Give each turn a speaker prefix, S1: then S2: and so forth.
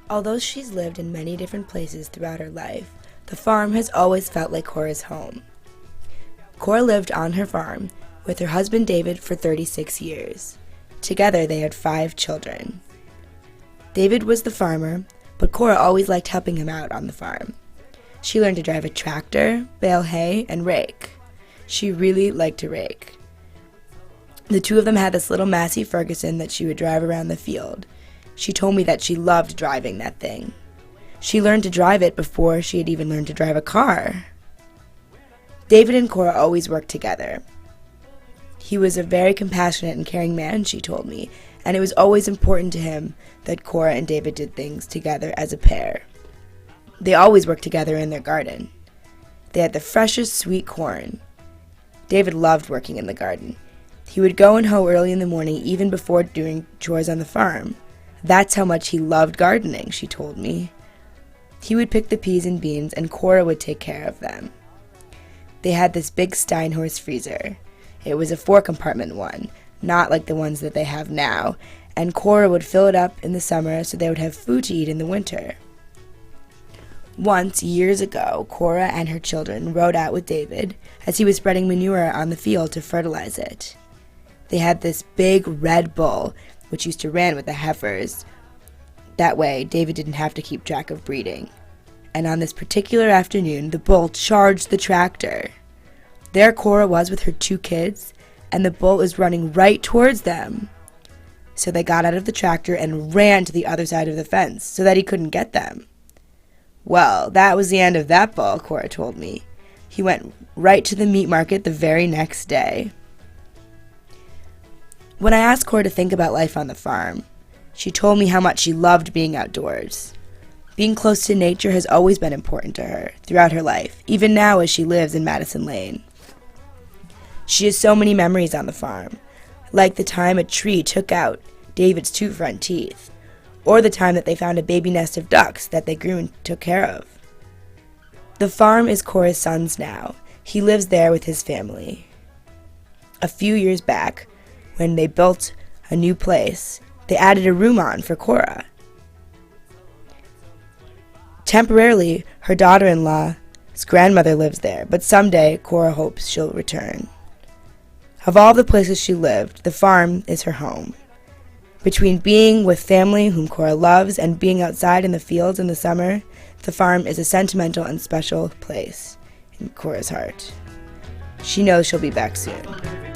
S1: Although she's lived in many different places throughout her life, the farm has always felt like Cora's home. Cora lived on her farm with her husband David for 36 years. Together they had 5 children. David was the farmer, but Cora always liked helping him out on the farm. She learned to drive a tractor, bale hay, and rake. She really liked to rake. The two of them had this little Massey Ferguson that she would drive around the field. She told me that she loved driving that thing. She learned to drive it before she had even learned to drive a car. David and Cora always worked together. He was a very compassionate and caring man, she told me, and it was always important to him that Cora and David did things together as a pair. They always worked together in their garden. They had the freshest sweet corn. David loved working in the garden. He would go and hoe early in the morning, even before doing chores on the farm. That's how much he loved gardening, she told me. He would pick the peas and beans, and Cora would take care of them. They had this big Steinhorst freezer. It was a 4-compartment one, not like the ones that they have now, and Cora would fill it up in the summer so they would have food to eat in the winter. Once, years ago, Cora and her children rode out with David as he was spreading manure on the field to fertilize it. They had this big red bull, which used to run with the heifers. That way, David didn't have to keep track of breeding. And on this particular afternoon, the bull charged the tractor. There Cora was with her 2 kids, and the bull was running right towards them. So they got out of the tractor and ran to the other side of the fence so that he couldn't get them. Well, that was the end of that bull, Cora told me. He went right to the meat market the very next day. When I asked Cora to think about life on the farm, she told me how much she loved being outdoors. Being close to nature has always been important to her throughout her life, even now as she lives in Madison Lane. She has so many memories on the farm, like the time a tree took out David's 2 front teeth, or the time that they found a baby nest of ducks that they grew and took care of. The farm is Cora's son's now. He lives there with his family. A few years back, when they built a new place, they added a room on for Cora. Temporarily, her daughter-in-law's grandmother lives there, but someday Cora hopes she'll return. Of all the places she lived, the farm is her home. Between being with family whom Cora loves and being outside in the fields in the summer, the farm is a sentimental and special place in Cora's heart. She knows she'll be back soon.